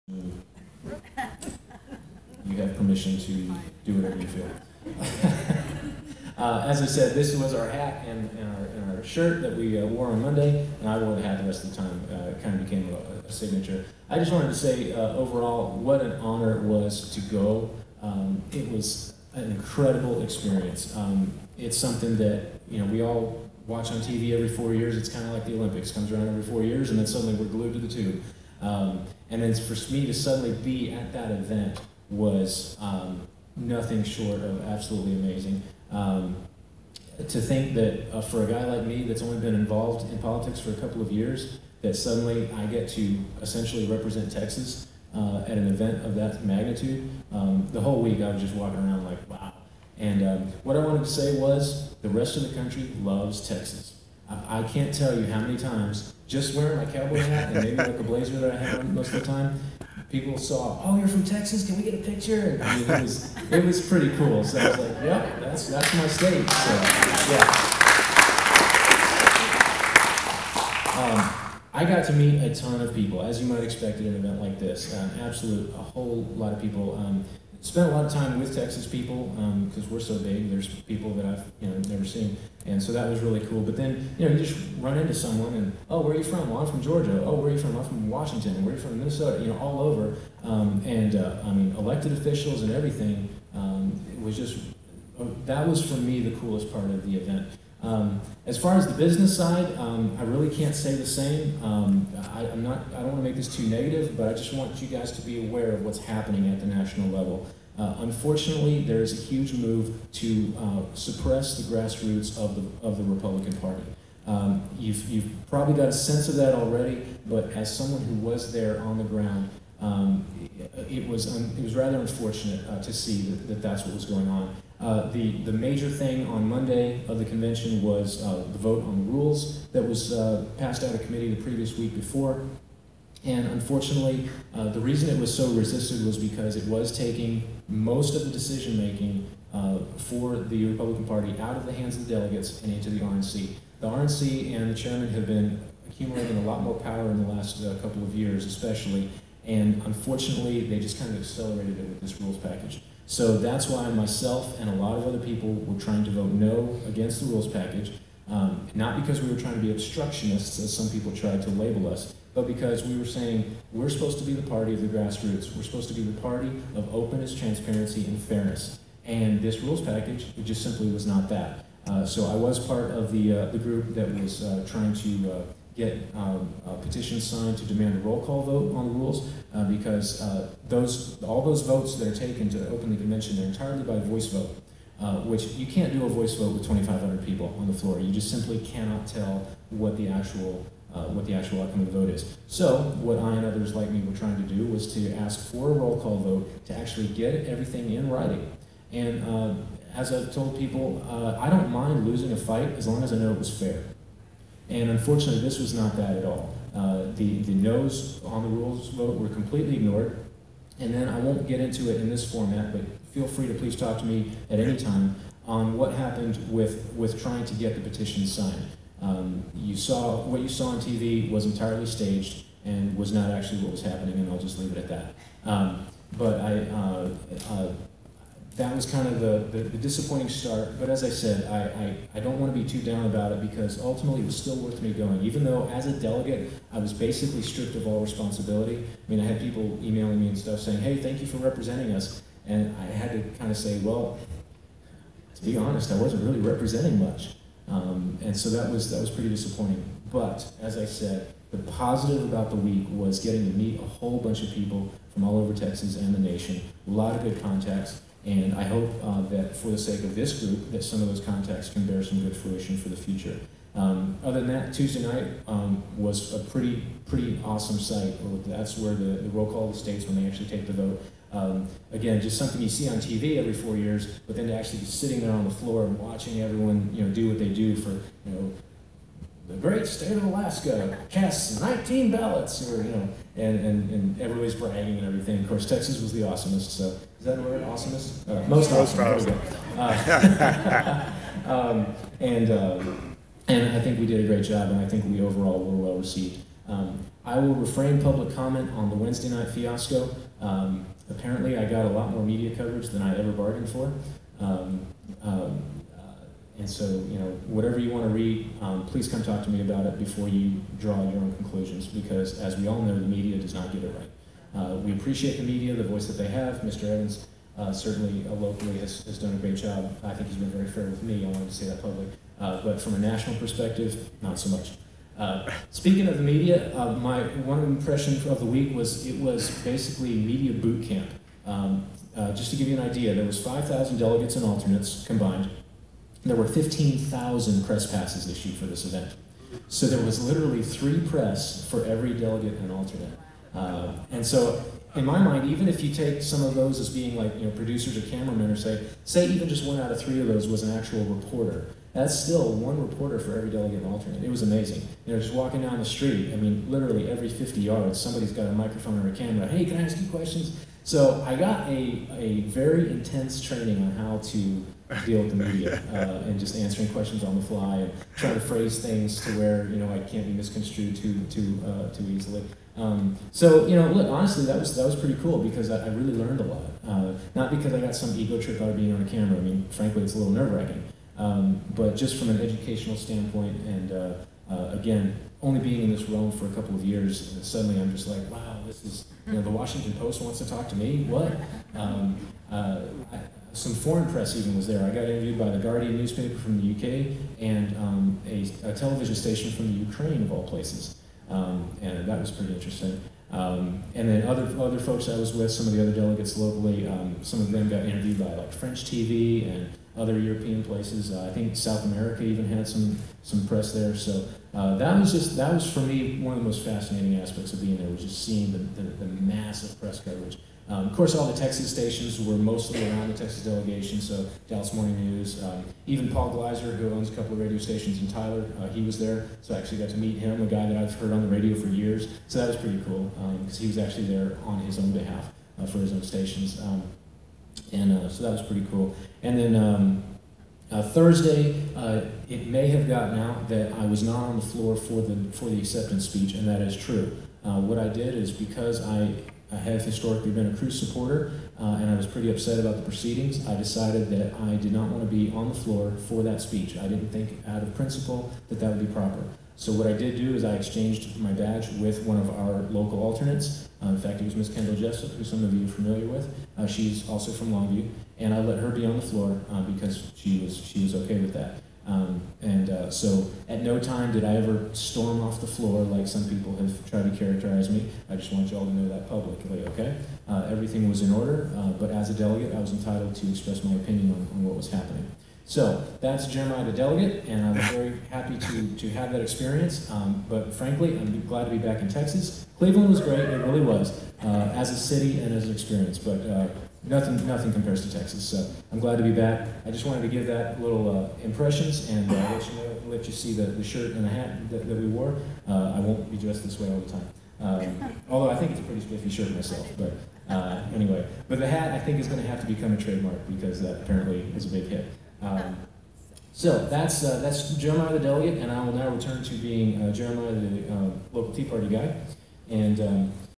You have permission to do whatever you feel. As I said, this was our hat and our shirt that we wore on Monday, and I wore the hat the rest of the time. It kind of became a signature. I just wanted to say, overall, what an honor it was to go. It was an incredible experience. It's something that we all watch on TV every 4 years. It's kind of like the Olympics, comes around every 4 years, and then suddenly we're glued to the tube. And then for me to suddenly be at that event was nothing short of absolutely amazing. To think that for a guy like me that's only been involved in politics for a couple of years, that suddenly I get to essentially represent Texas at an event of that magnitude. The whole week I was just walking around like, wow. And what I wanted to say was, the rest of the country loves Texas. I can't tell you how many times, just wearing my cowboy hat and maybe like a blazer that I have on most of the time, people saw, oh, you're from Texas, can we get a picture? And, I mean, it was pretty cool. So I was like, yeah, that's my state. So, yeah. I got to meet a ton of people, as you might expect at an event like this. A whole lot of people. Spent a lot of time with Texas people because we're so big. There's people that I've never seen, and so that was really cool. But then you just run into someone and, oh, where are you from? Well, I'm from Georgia. Oh, where are you from? I'm from Washington. Where are you from? Minnesota. All over. I mean, elected officials and everything. It was just that was for me the coolest part of the event. As far as the business side, I really can't say the same. I don't want to make this too negative, but I just want you guys to be aware of what's happening at the national level. Unfortunately, there is a huge move to suppress the grassroots of the Republican Party. You've probably got a sense of that already, but as someone who was there on the ground, it was rather unfortunate to see that that's what was going on. The major thing on Monday of the convention was the vote on the rules that was passed out of committee the previous week before. And unfortunately, the reason it was so resisted was because it was taking most of the decision making for the Republican Party out of the hands of the delegates and into the RNC. The RNC and the chairman have been accumulating a lot more power in the last couple of years, especially. And unfortunately, they just kind of accelerated it with this rules package. So that's why myself and a lot of other people were trying to vote no against the rules package, not because we were trying to be obstructionists, as some people tried to label us, but because we were saying we're supposed to be the party of the grassroots. We're supposed to be the party of openness, transparency, and fairness. And this rules package, it just simply was not that. So I was part of the group that was trying to get petitions signed to demand a roll call vote on the rules because all those votes that are taken to open the convention are entirely by voice vote, which you can't do a voice vote with 2,500 people on the floor. You just simply cannot tell what the actual outcome of the vote is. So what I and others like me were trying to do was to ask for a roll call vote to actually get everything in writing. And as I've told people, I don't mind losing a fight as long as I know it was fair. And unfortunately, this was not that at all. The no's on the rules vote were completely ignored. And then I won't get into it in this format, but feel free to please talk to me at any time on what happened with trying to get the petition signed. What you saw on TV was entirely staged and was not actually what was happening, and I'll just leave it at that. That was kind of the disappointing start, but as I said, I don't want to be too down about it because ultimately it was still worth me going. Even though as a delegate, I was basically stripped of all responsibility. I mean, I had people emailing me and stuff saying, hey, thank you for representing us. And I had to kind of say, well, to be honest, I wasn't really representing much. And so that was pretty disappointing. But as I said, the positive about the week was getting to meet a whole bunch of people from all over Texas and the nation, a lot of good contacts. And I hope that for the sake of this group, that some of those contacts can bear some good fruition for the future. Other than that, Tuesday night was a pretty awesome sight. That's where the roll call of the states when they actually take the vote. Again, just something you see on TV every 4 years, but then to actually be sitting there on the floor and watching everyone do what they do for the great state of Alaska casts 19 ballots, and everybody's bragging and everything. Of course, Texas was the awesomest, so is that the word, awesomest? Most awesome. And I think we did a great job, and I think we overall were well received. I will refrain public comment on the Wednesday night fiasco. Apparently, I got a lot more media coverage than I ever bargained for. And so, you know, whatever you want to read, please come talk to me about it before you draw your own conclusions, because as we all know, the media does not get it right. We appreciate the media, the voice that they have. Mr. Evans certainly locally has done a great job. I think he's been very fair with me. I wanted to say that publicly. But from a national perspective, not so much. Speaking of the media, my one impression of the week was it was basically media boot camp. Just to give you an idea, there was 5,000 delegates and alternates combined. There were 15,000 press passes issued for this event. So there was literally 3 press for every delegate and alternate. And so, in my mind, even if you take some of those as being like, you know, producers or cameramen, or say even just 1 out of 3 of those was an actual reporter, that's still 1 reporter for every delegate and alternate. It was amazing. You know, just walking down the street, I mean, literally every 50 yards, somebody's got a microphone or a camera. Hey, can I ask you questions? So I got a very intense training on how to deal with the media and just answering questions on the fly and trying to phrase things to where, you know, I can't be misconstrued too easily. So, you know, look, honestly, that was pretty cool, because I really learned a lot. Not because I got some ego trip out of being on a camera. I mean, frankly, it's a little nerve-wracking. But just from an educational standpoint, and again, only being in this realm for a couple of years, suddenly I'm just like, wow, this is, you know, the Washington Post wants to talk to me? What? Some foreign press even was there. I got interviewed by the Guardian newspaper from the UK and a television station from the Ukraine, of all places. And that was pretty interesting. And then other folks I was with, some of the other delegates locally, some of them got interviewed by like French TV and other European places. I think South America even had some press there. So that was for me one of the most fascinating aspects of being there, was just seeing the massive press coverage. Of course, all the Texas stations were mostly around the Texas delegation, so Dallas Morning News, even Paul Gleiser, who owns a couple of radio stations in Tyler, he was there, so I actually got to meet him, a guy that I've heard on the radio for years, so that was pretty cool, because he was actually there on his own behalf for his own stations, so that was pretty cool. And then Thursday, it may have gotten out that I was not on the floor for the acceptance speech, and that is true. What I did is, because I have historically been a Cruz supporter, and I was pretty upset about the proceedings, I decided that I did not want to be on the floor for that speech. I didn't think, out of principle, that that would be proper. So what I did do is I exchanged my badge with one of our local alternates. In fact, it was Ms. Kendall Jessup, who some of you are familiar with. She's also from Longview, and I let her be on the floor because she was okay with that. So at no time did I ever storm off the floor like some people have tried to characterize me. I just want you all to know that publicly, okay? Everything was in order, but as a delegate, I was entitled to express my opinion on what was happening. So that's Jeremiah the delegate, and I'm very happy to have that experience. But frankly, I'm glad to be back in Texas. Cleveland was great, it really was, as a city and as an experience. But nothing compares to Texas, so I'm glad to be back. I just wanted to give that little impressions and let you see the shirt and the hat that we wore. I won't be dressed this way all the time, although I think it's a pretty spiffy shirt myself. But anyway, but the hat I think is going to have to become a trademark, because that apparently is a big hit. So that's Jeremiah the delegate, and I will now return to being Jeremiah the local Tea Party guy. And